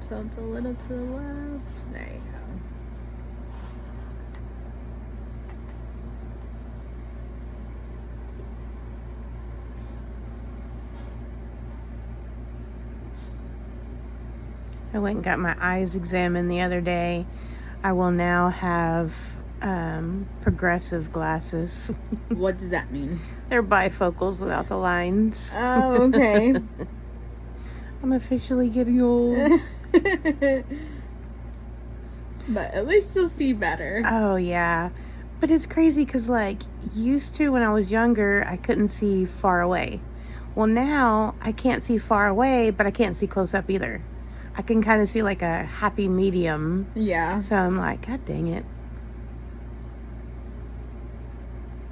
Tilt a little to the left. There you go. I went and got my eyes examined the other day. I will now have progressive glasses. What does that mean? They're bifocals without the lines. Oh, okay. I'm officially getting old. But at least you'll see better. Oh, yeah. But it's crazy because, like, used to when I was younger, I couldn't see far away. Well, now I can't see far away, but I can't see close up either. I can kind of see like a happy medium. Yeah. So I'm like, God dang it.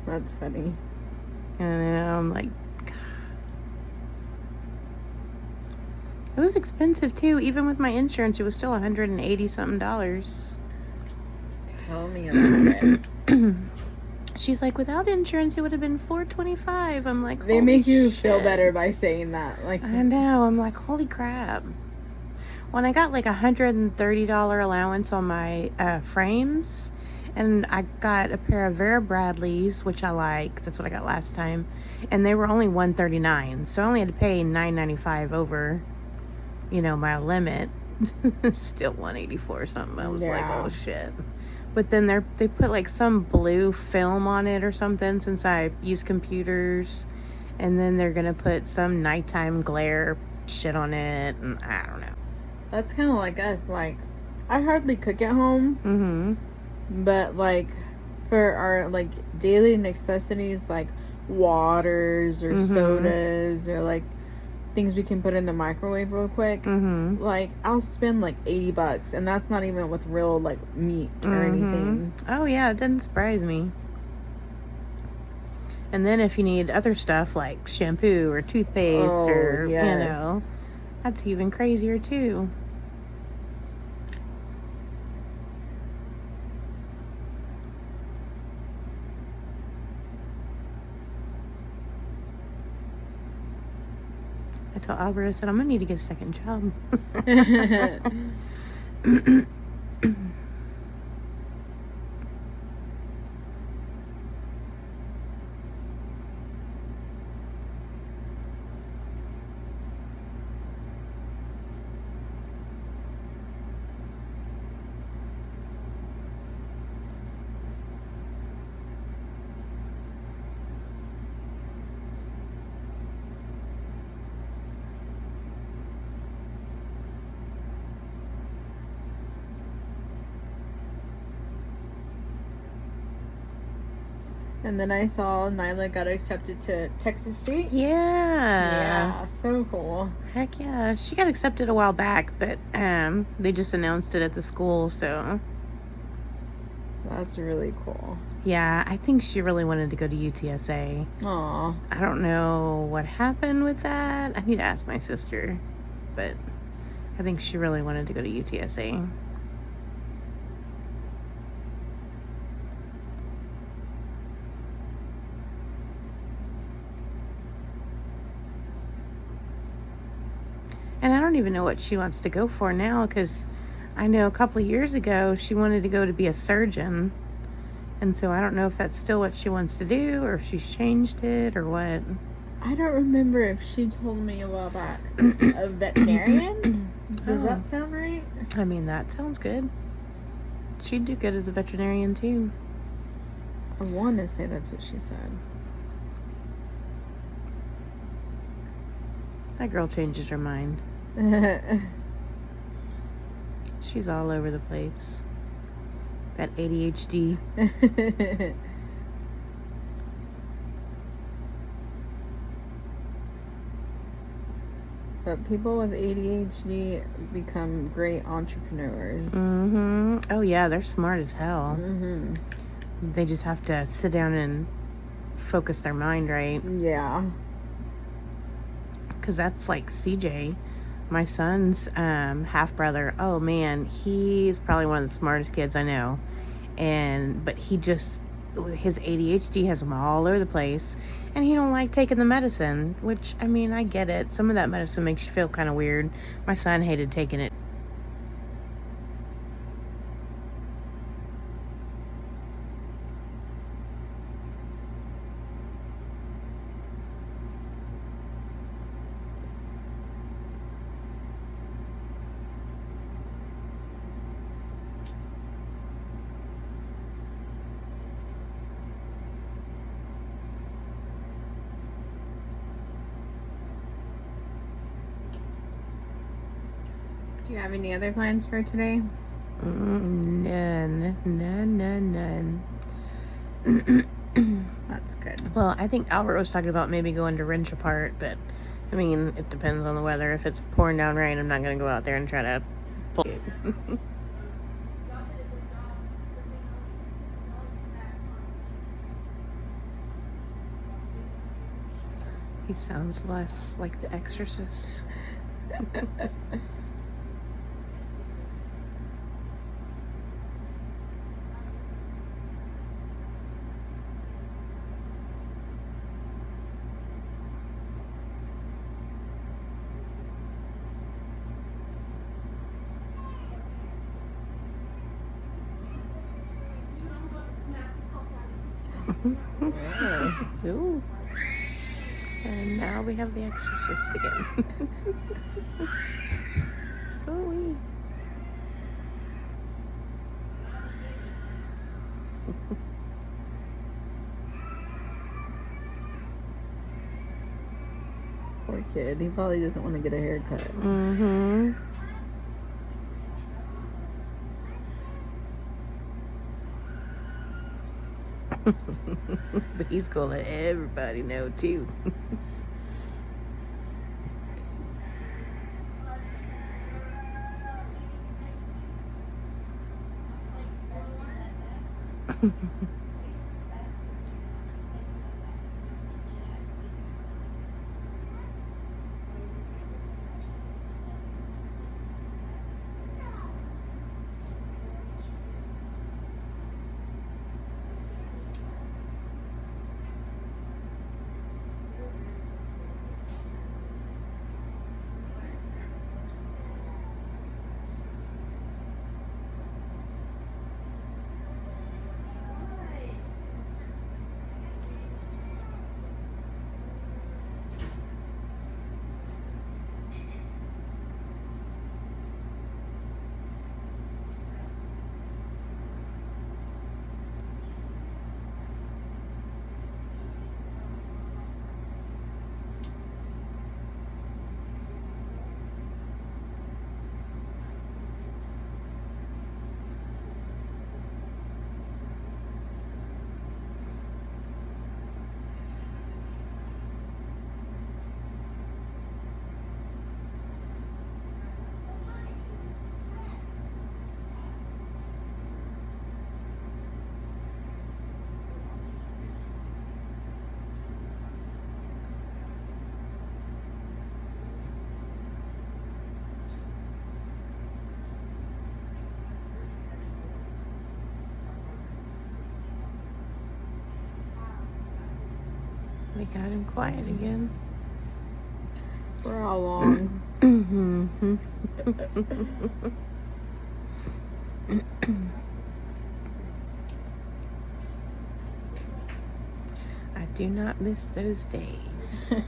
That's funny. And I'm like, it was expensive too. Even with my insurance, it was still $180 something. Tell me about it. She's like, without insurance, it would have been $425. I'm like, they make you shit. feel better by saying that. Like, I know. I'm like, holy crap. When I got like $130 allowance on my frames, and I got a pair of Vera Bradleys, which I like. That's what I got last time, and they were only $139, so I only had to pay $9.95 over, my limit. Still $184 or something. I was like, oh shit. But then they put like some blue film on it or something, since I use computers, and then they're gonna put some nighttime glare shit on it, and I don't know. That's kind of like us. Like, I hardly cook at home. Mm-hmm. But, like, for our, like, daily necessities, like waters or sodas or, like, things we can put in the microwave real quick, like, I'll spend, like, $80. And that's not even with real, like, meat or anything. Oh, yeah. It doesn't surprise me. And then if you need other stuff, like shampoo or toothpaste or, that's even crazier, too. I told Albert, I said, I'm going to need to get a second job. And then I saw Nyla got accepted to Texas State. Yeah. Yeah, so cool. Heck yeah. She got accepted a while back, but they just announced it at the school, so. That's really cool. Yeah, I think she really wanted to go to UTSA. Aw. I don't know what happened with that. I need to ask my sister, but I think she really wanted to go to UTSA. And I don't even know what she wants to go for now, because I know a couple of years ago she wanted to go to be a surgeon. And so I don't know if that's still what she wants to do, or if she's changed it, or what. I don't remember if she told me a while back. A veterinarian? Does that sound right? I mean, that sounds good. She'd do good as a veterinarian, too. I want to say that's what she said. That girl changes her mind. She's all over the place. That ADHD. But people with ADHD become great entrepreneurs. Oh, yeah, they're smart as hell. They just have to sit down and focus their mind right. Yeah. Because that's like CJ, my son's half brother. Oh man, he's probably one of the smartest kids I know. But his ADHD has him all over the place, and he don't like taking the medicine, which, I mean, I get it. Some of that medicine makes you feel kind of weird. My son hated taking it. Do you have any other plans for today? None. That's good. Well, I think Albert was talking about maybe going to Wrench Apart, but I mean, it depends on the weather. If it's pouring down rain, I'm not going to go out there and try to pull it. He sounds less like The Exorcist. Ooh. And now we have The Exorcist again. Ooh-wee. Poor kid. He probably doesn't want to get a haircut. Mm-hmm. But he's gonna let everybody know too. We got him quiet again. For how long? I do not miss those days.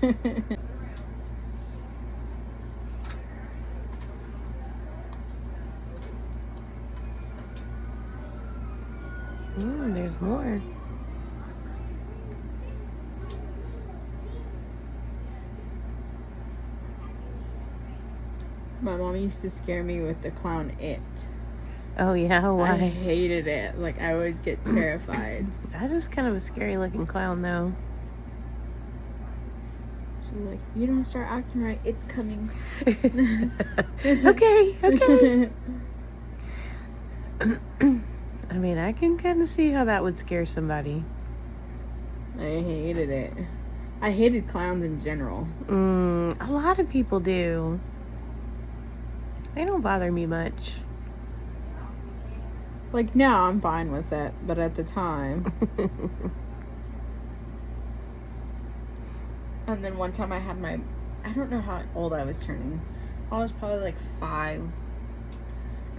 There's more. My mom used to scare me with the clown It. Oh yeah, why? I hated it. Like, I would get terrified. That is kind of a scary looking clown, though. She's like, if you don't start acting right, it's coming. Okay. I mean, I can kind of see how that would scare somebody. I hated it. I hated clowns in general. A lot of people do. They don't bother me much. Like, now I'm fine with it, but at the time. And then one time I had I don't know how old I was turning. I was probably like 5,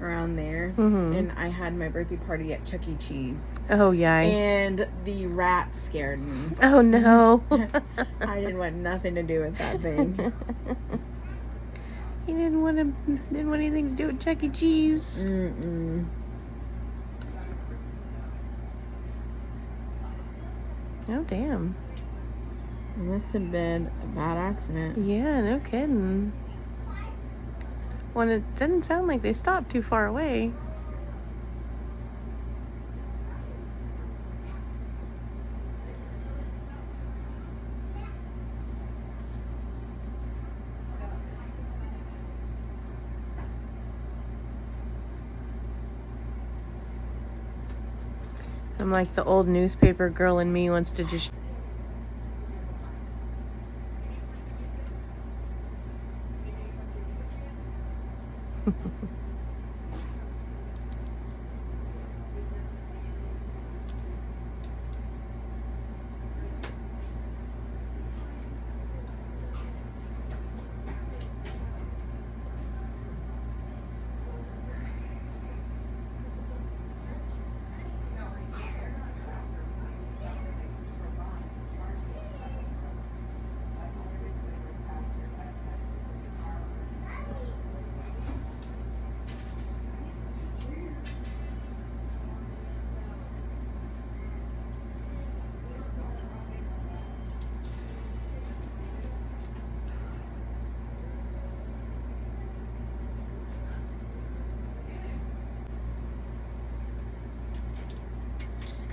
around there. And I had my birthday party at Chuck E. Cheese. Oh, yeah. And the rat scared me. Oh, no. I didn't want nothing to do with that thing. He didn't want anything to do with Chuck E. Cheese. Oh, damn. It must have been a bad accident. Yeah, no kidding. When it didn't sound like they stopped too far away. I'm like the old newspaper girl in me wants to just...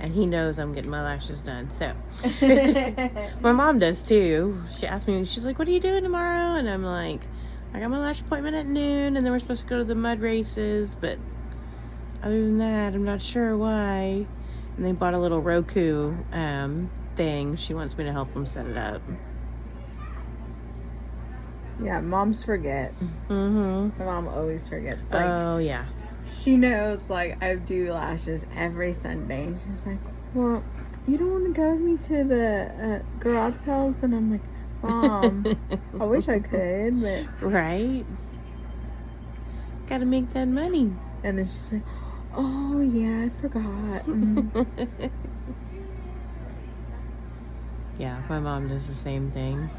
And he knows I'm getting my lashes done, so. My mom does too. She asked me, she's like, what are you doing tomorrow? And I'm like, I got my lash appointment at noon, and then we're supposed to go to the mud races, but other than that, I'm not sure why. And they bought a little Roku thing. She wants me to help them set it up. Yeah, moms forget. Mm-hmm. My mom always forgets. Like, oh, yeah. she knows, like, I do lashes every Sunday. She's like, well, you don't want to go with me to the garage sales? And I'm like, Mom, I wish I could, but... Right? Gotta make that money. And then she's like, oh, yeah, I forgot. Mm. Yeah, my mom does the same thing.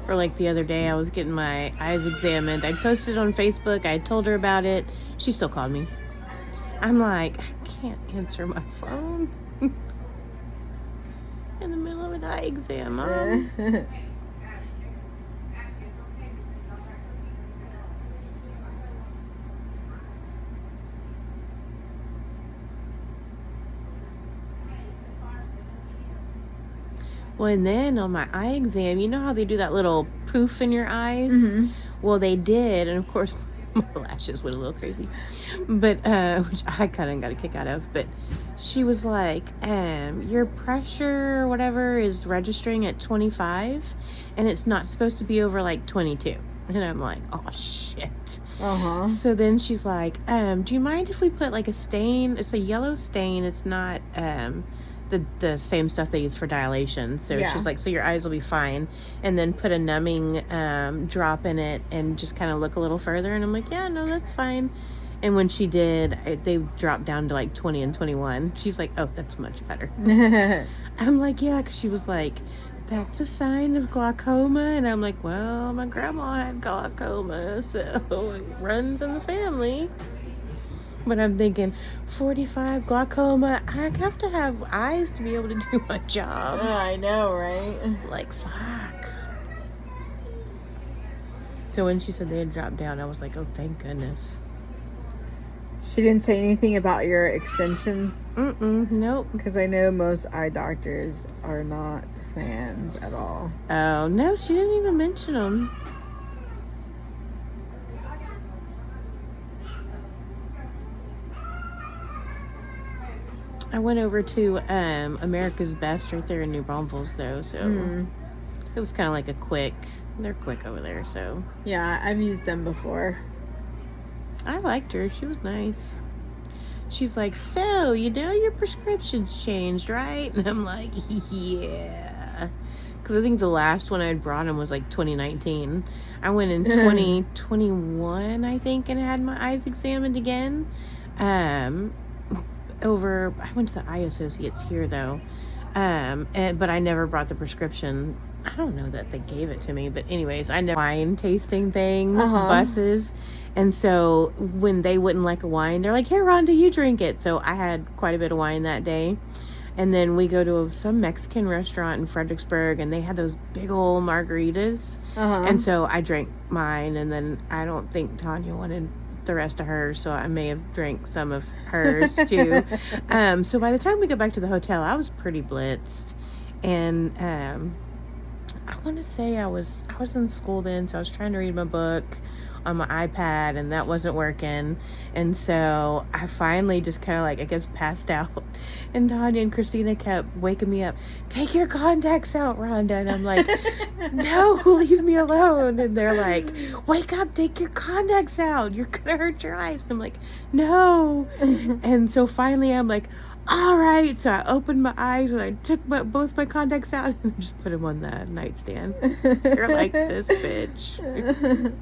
Or like the other day, I was getting my eyes examined. I posted on Facebook. I told her about it. She still called me. I'm like, I can't answer my phone in the middle of an eye exam, Mom. Well, and then on my eye exam, you know how they do that little poof in your eyes? Mm-hmm. Well, they did, and of course, my lashes went a little crazy, but which I kind of got a kick out of. But she was like, your pressure or whatever is registering at 25, and it's not supposed to be over like 22. And I'm like, oh shit. Uh-huh. So then she's like, do you mind if we put like a stain? It's a yellow stain. It's not the same stuff they use for dilation. So Yeah. she's like, so your eyes will be fine. And then put a numbing drop in it and just kind of look a little further. And I'm like, yeah, no, that's fine. And when she did, they dropped down to like 20 and 21. She's like, oh, that's much better. I'm like, yeah, because she was like, that's a sign of glaucoma. And I'm like, well, my grandma had glaucoma, so it runs in the family. But I'm thinking, 45, glaucoma, I have to have eyes to be able to do my job. I know, right? Like, fuck. So when she said they had dropped down, I was like, oh, thank goodness. She didn't say anything about your extensions? Nope. Because I know most eye doctors are not fans at all. Oh, no, she didn't even mention them. I went over to America's Best right there in New Braunfels, though, so it was kind of like they're quick over there, so. Yeah, I've used them before. I liked her. She was nice. She's like, so, you know your prescription's changed, right? And I'm like, yeah. Because I think the last one I'd brought him was like 2019. I went in 2021, I think, and had my eyes examined again. I went to the eye associates here though, but I never brought the prescription. I don't know that they gave it to me, but anyways, I never wine tasting things, buses, and so when they wouldn't like a wine, they're like, here, Rhonda, you drink it. So I had quite a bit of wine that day, And then we go to some Mexican restaurant in Fredericksburg, and they had those big old margaritas. And so I drank mine, and then I don't think Tanya wanted the rest of hers, so I may have drank some of hers too. So by the time we got back to the hotel, I was pretty blitzed, and I want to say I was in school then, so I was trying to read my book on my iPad, and that wasn't working. And so I finally just kind of like, I guess, passed out. And Tanya and Christina kept waking me up. Take your contacts out, Rhonda. And I'm like, no, leave me alone. And they're like, wake up, take your contacts out. You're going to hurt your eyes. And I'm like, no. And so finally I'm like, all right. So I opened my eyes and I took both my contacts out and just put them on the nightstand. They're like, this bitch.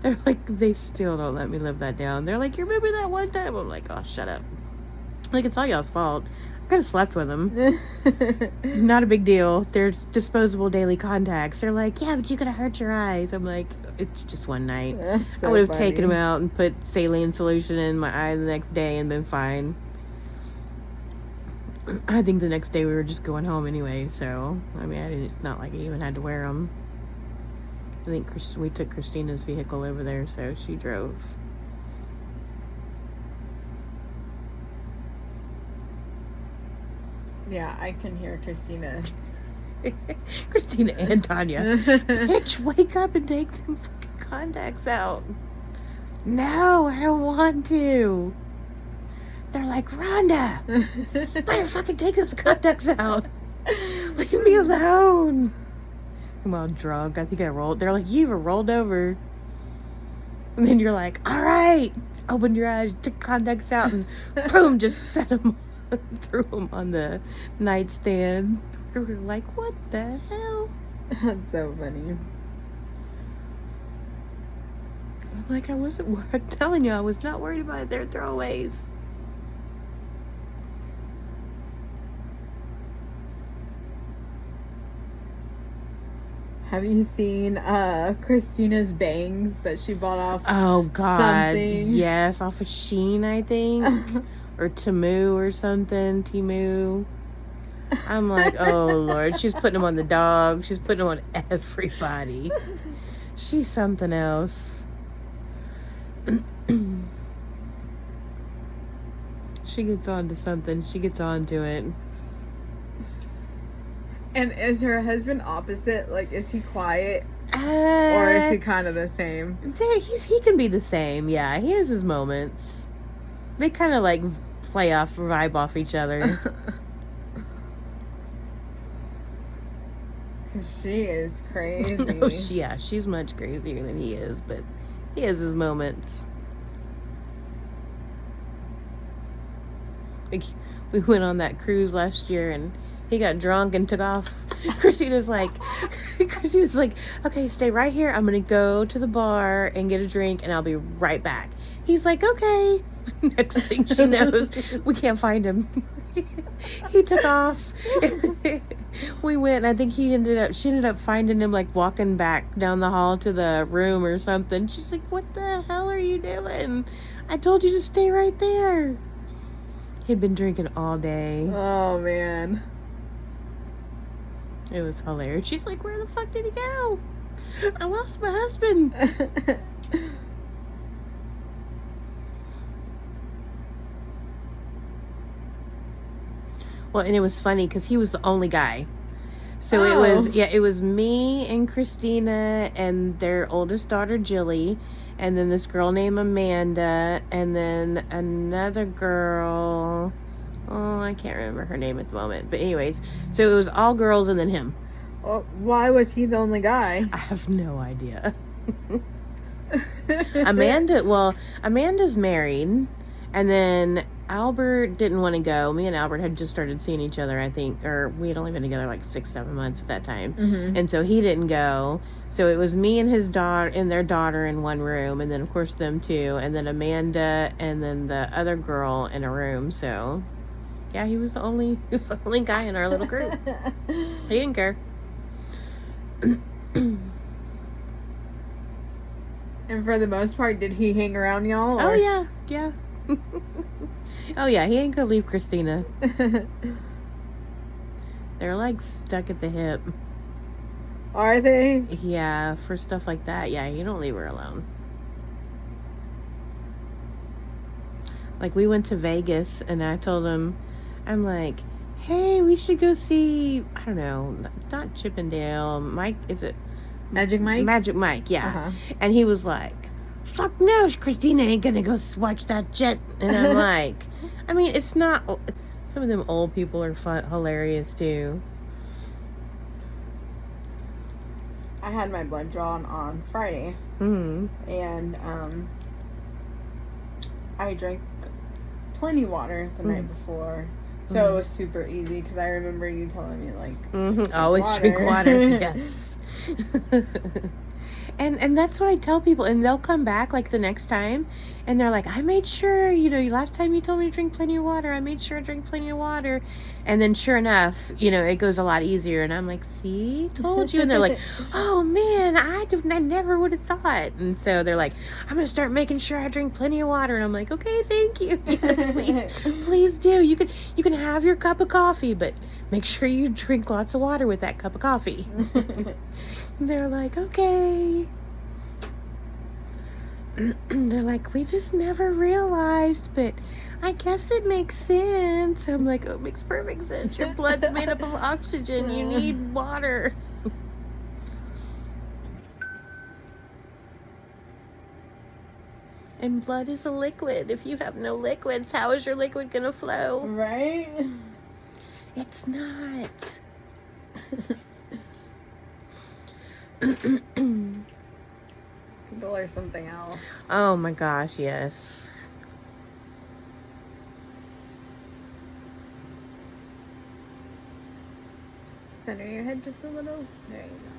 They're like, they still don't let me live that down. They're like, you remember that one time? I'm like, oh, shut up. Like, it's all y'all's fault. I could have slept with them. Not a big deal. They're disposable daily contacts. They're like, yeah, but you could have hurt your eyes. I'm like, it's just one night. So I would have taken them out and put saline solution in my eye the next day and been fine. I think the next day we were just going home anyway, so, I mean, it's not like I even had to wear them. I think we took Christina's vehicle over there, so she drove. Yeah, I can hear Christina. Christina and Tanya. Bitch, wake up and take them fucking contacts out. No, I don't want to. They're like, Rhonda, you better fucking take those contacts out. Leave me alone. I'm all drunk. I think I rolled. They're like, you even rolled over. And then you're like, all right. Open your eyes, took contacts out, and boom, just set them, threw them on the nightstand. We were like, what the hell? That's so funny. I'm like, I'm telling you, I was not worried about it. They're throwaways. Have you seen Christina's bangs that she bought off? Oh, God. Something? Yes, off of Shein, I think. Or Temu or something. Temu. I'm like, oh, Lord. She's putting them on the dog. She's putting them on everybody. She's something else. She gets on to something. She gets on to it. And is her husband opposite? Like, is he quiet? Or is he kind of the same? He can be the same, yeah. He has his moments. They kind of, like, vibe off each other. Because she is crazy. Oh, she's much crazier than he is, but he has his moments. Like, we went on that cruise last year, and he got drunk and took off. Christina's like, okay, stay right here. I'm going to go to the bar and get a drink, and I'll be right back. He's like, okay. Next thing she knows, we can't find him. He took off. We went, and I think she ended up finding him, like, walking back down the hall to the room or something. She's like, what the hell are you doing? I told you to stay right there. He'd been drinking all day. Oh, man. It was hilarious. She's like, where the fuck did he go? I lost my husband. Well, and it was funny because he was the only guy. So it was me and Christina and their oldest daughter, Jilly, and then this girl named Amanda, and then another girl. Oh, I can't remember her name at the moment. But anyways, so it was all girls and then him. Well, why was he the only guy? I have no idea. Amanda's married, and then Albert didn't want to go. Me and Albert had just started seeing each other, I think, or we had only been together like 6-7 months at that time. Mm-hmm. And so he didn't go. So it was me and his daughter and their daughter in one room, and then of course them two, and then Amanda and then the other girl in a room. So yeah, he was the only guy in our little group. He didn't care. And for the most part, did he hang around y'all? Or? Oh, yeah. Oh, yeah. He ain't gonna leave Christina. They're like stuck at the hip. Are they? Yeah, for stuff like that. Yeah, you don't leave her alone. Like, we went to Vegas, and I told him, I'm like, hey, we should go see, I don't know, not Chippendale, Mike, is it? Magic Mike? Magic Mike, yeah. Uh-huh. And he was like, fuck no, Christina ain't gonna go watch that shit. And I'm like, I mean, it's not, some of them old people are hilarious, too. I had my blood drawn on Friday. Mm-hmm. And, I drank plenty of water the night before. So it was super easy because I remember you telling me, like, always drink water. Yes. And that's what I tell people, and they'll come back like the next time, and they're like, I made sure, last time you told me to drink plenty of water, I made sure to drink plenty of water. And then sure enough, it goes a lot easier. And I'm like, see, told you. And they're like, oh man, I never would have thought. And so they're like, I'm gonna start making sure I drink plenty of water. And I'm like, okay, thank you. Yes, please do. You can have your cup of coffee, but make sure you drink lots of water with that cup of coffee. And they're like, okay. They're like, we just never realized, but I guess it makes sense. I'm like, oh, it makes perfect sense. Your blood's made up of oxygen. You need water. And blood is a liquid. If you have no liquids, how is your liquid gonna flow? Right? It's not. People are something else. Oh my gosh, yes. Center your head just a little. There you go.